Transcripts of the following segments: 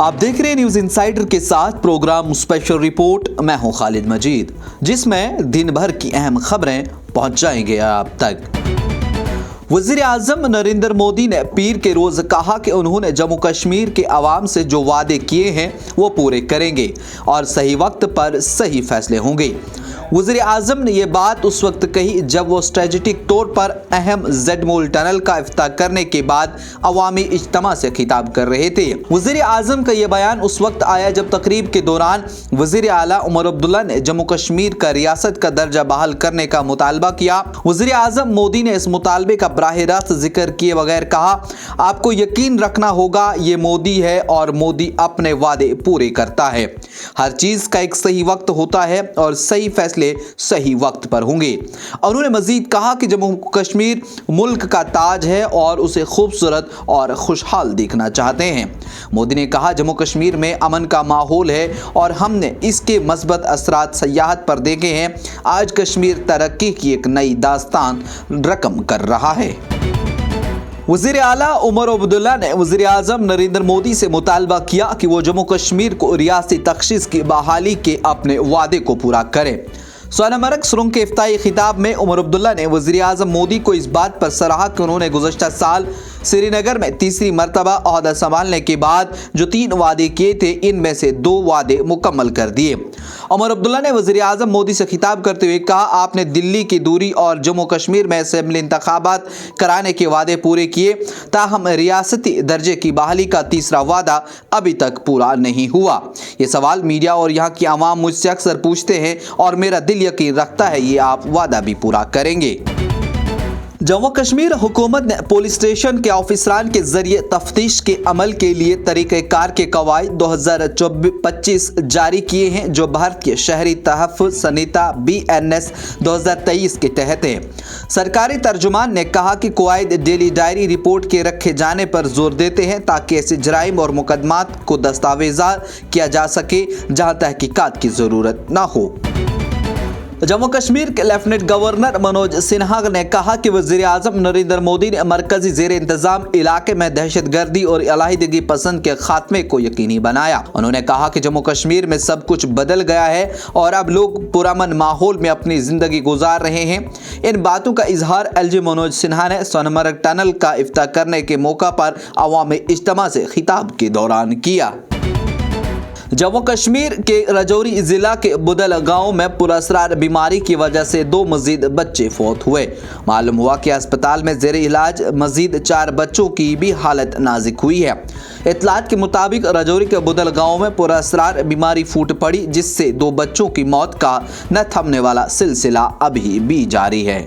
आप देख रहे हैं न्यूज इनसाइडर के साथ प्रोग्राम स्पेशल रिपोर्ट। मैं हूं खालिद मजीद, जिसमें दिन भर की अहम खबरें पहुंचाएंगे आप तक। वज़ीर आज़म नरेंद्र मोदी ने पीर के रोज कहा कि उन्होंने जम्मू कश्मीर के अवाम से जो वादे किए हैं वो पूरे करेंगे और सही वक्त पर सही फैसले होंगे। वज़ीर आज़म ने ये बात उस वक्त कही जब वो स्ट्रेटेजिक तौर पर अहम ज़ेड-मोल टनल का इफ्तिताह करने के बाद अवामी इज्तिमा से खिताब कर रहे थे। वज़ीर आज़म का ये बयान उस वक्त आया जब तकरीब के दौरान वज़ीर आला उमर अब्दुल्ला ने जम्मू कश्मीर का रियासत का दर्जा बहाल करने का मुतालबा किया। वज़ीर आज़म मोदी ने इस मुतालबे का बराह रास्त जिक्र किए बगैर कहा, आपको यकीन रखना होगा ये मोदी है और मोदी अपने वादे पूरे करता है। हर चीज़ का एक सही वक्त होता है और सही फैसले सही वक्त पर होंगे। उन्होंने मजीद कहा कि जम्मू कश्मीर मुल्क का ताज है और उसे खूबसूरत और खुशहाल देखना चाहते हैं। मोदी ने कहा, जम्मू कश्मीर में अमन का माहौल है और हमने इसके मस्बत असरात सयाहत पर देखे हैं। आज कश्मीर तरक्की की एक नई दास्तान रकम कर रहा है। वज़ीर आला उमर अब्दुल्ला ने वज़ीर आज़म नरेंद्र मोदी से मुतालबा किया कि वो जम्मू कश्मीर को रियासती तख्शीस की बहाली के अपने वादे को पूरा करें। सोनमर्ग सुरंग के इफ्ताही खिताब में उमर अब्दुल्ला ने वज़ीर आज़म मोदी को इस बात पर सराहा कि उन्होंने गुज़श्ता साल श्रीनगर में तीसरी मरतबा ओहदा संभालने के बाद जो 3 वादे किए थे, इनमें से 2 वादे मुकम्मल कर दिए। उमर अब्दुल्ला ने वज़ीर आज़म मोदी से खिताब करते हुए कहा, आपने दिल्ली की दूरी और जम्मू कश्मीर में असेंबली इंतखाबात कराने के वादे पूरे किए, ताहम रियासती दर्जे की बहाली का तीसरा वादा अभी तक पूरा नहीं हुआ। ये सवाल मीडिया और यहाँ की आवाम मुझसे अक्सर पूछते हैं और मेरा दिल यकीन रखता है ये आप वादा भी पूरा करेंगे। जम्मू कश्मीर हुकूमत ने पुलिस स्टेशन के ऑफिसरान के जरिए तफ्तीश के अमल के लिए तरीक़ेकार के कवायद 2025 जारी किए हैं, जो भारतीय शहरी तहफ़्फ़ुज़ संहिता BNS 2023 के तहत है। सरकारी तर्जुमान ने कहा कि कवायद डेली डायरी रिपोर्ट के रखे जाने पर जोर देते हैं ताकि ऐसे जराइम और मुकदमात को दस्तावेज़ा किया जा सके जहां तहकीकात की ज़रूरत न हो। जम्मू कश्मीर के लेफ्टिनेंट गवर्नर मनोज सिन्हा ने कहा कि वज़ीर आज़म नरेंद्र मोदी ने मरकजी ज़ेर इंतज़ाम इलाके में दहशतगर्दी और अलहदगी पसंद के खात्मे को यकीनी बनाया। उन्होंने कहा कि जम्मू कश्मीर में सब कुछ बदल गया है और अब लोग पुरअमन माहौल में अपनी ज़िंदगी गुजार रहे हैं। इन बातों का इजहार LG मनोज सिन्हा ने सोनमर्ग टनल का इफ्तिताह करने के मौका पर अवामी इज्तिमा से खिताब के दौरान किया। जम्मू कश्मीर के राजौरी जिला के बुदल गांव में पुरअसरार बीमारी की वजह से 2 मजीद बच्चे फौत हुए। मालूम हुआ कि अस्पताल में ज़ेर इलाज मजीद 4 बच्चों की भी हालत नाजुक हुई है। इत्तलात के मुताबिक राजौरी के बुदल गांव में पुरअसरार बीमारी फूट पड़ी, जिससे 2 बच्चों की मौत का न थमने वाला सिलसिला अभी भी जारी है।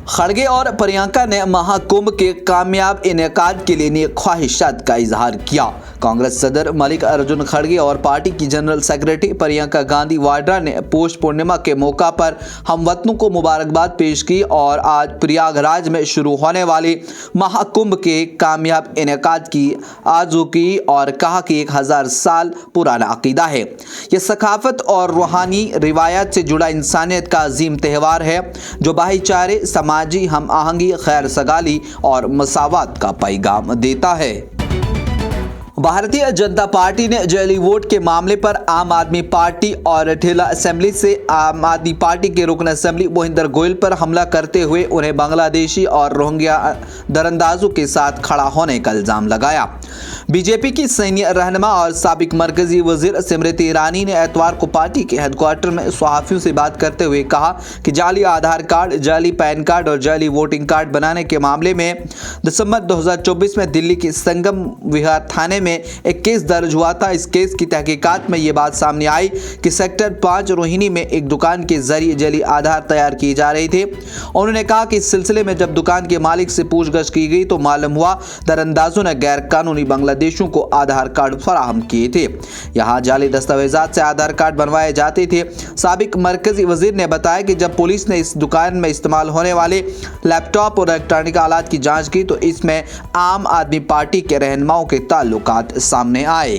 खड़गे और प्रियंका ने महाकुंभ के कामयाब इनेकाद के लिए नेक ख्वाहिशात का इजहार किया। कांग्रेस सदर मल्लिकार्जुन खड़गे और पार्टी की जनरल सेक्रेटरी प्रियंका गांधी वाड्रा ने पौष पूर्णिमा के मौका पर हमवतनों को मुबारकबाद पेश की और आज प्रयागराज में शुरू होने वाले महाकुंभ के कामयाब इनेकाद की आरज़ू की और कहा कि 1000 साल पुराना अकीदा है। यह सकाफत और रूहानी रिवायत से जुड़ा इंसानियत का अजीम त्यौहार है जो भाईचारे, समाजी हम आहंगी, खैर सगाली और मसावत का पैगाम देता है। भारतीय जनता पार्टी ने जाली वोट के मामले पर आम आदमी पार्टी और ठेला असेंबली से आम आदमी पार्टी के रुकन असेंबली मोहिंदर गोयल पर हमला करते हुए उन्हें बांग्लादेशी और रोहिंग्या दरअंदाजों के साथ खड़ा होने का इल्ज़ाम लगाया। बीजेपी की सीनियर रहनुमा और साबिक मरकजी वजीर स्मृति ईरानी ने एतवार को पार्टी के हेडक्वार्टर में सहाफ़ियों से बात करते हुए कहा कि जाली आधार कार्ड, जाली पैन कार्ड और जाली वोटिंग कार्ड बनाने के मामले में दिसंबर 2024 में दिल्ली के संगम विहार थाने में एक केस दर्ज हुआ था। इस केस की तहकीकात में ये बात सामने आई कि सेक्टर 5 रोहिणी में एक दुकान के जरिए जाली आधार तैयार किए जा रहे थे। उन्होंने कहा कि इस सिलसिले में जब दुकान के मालिक से पूछगछ की गई तो मालूम हुआ दरअंदाजों ने गैर कानूनी बांग्लादेशियों को आधार कार्ड फराहम किए थे। यहाँ जाली दस्तावेजात से आधार कार्ड बनवाए जाते थे। साबिक मरकजी वजीर ने बताया कि जब पुलिस ने इस दुकान में इस्तेमाल होने वाले लैपटॉप और इलेक्ट्रॉनिक आलात की जांच की तो इसमें आम आदमी पार्टी के रहनुमाओं के ताल्लुकात सामने आए।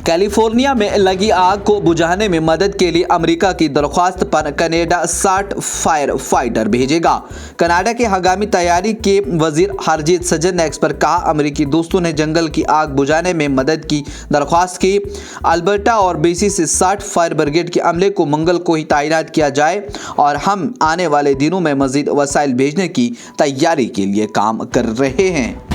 कैलिफोर्निया में लगी आग को बुझाने में मदद के लिए अमेरिका की दरख्वास्त पर कनाडा 60 फायर फाइटर भेजेगा। कनाडा के हंगामी तैयारी के वजीर हरजीत सज्जन ने एक्स पर कहा, अमेरिकी दोस्तों ने जंगल की आग बुझाने में मदद की दरख्वास्त की। अल्बर्टा और बीसी से 60 फायर ब्रिगेड के अमले को मंगल को ही तैनात किया जाए और हम आने वाले दिनों में मजीद वसाइल भेजने की तैयारी के लिए काम कर रहे हैं।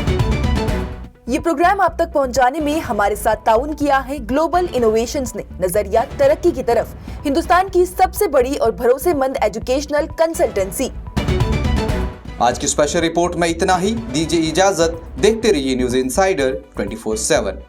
ये प्रोग्राम आप तक पहुंचाने में हमारे साथ ताउन किया है ग्लोबल इनोवेशंस ने। नजरिया तरक्की की तरफ, हिंदुस्तान की सबसे बड़ी और भरोसेमंद एजुकेशनल कंसल्टेंसी। आज की स्पेशल रिपोर्ट में इतना ही। दीजिए इजाजत, देखते रहिए न्यूज़ इनसाइडर 24/7।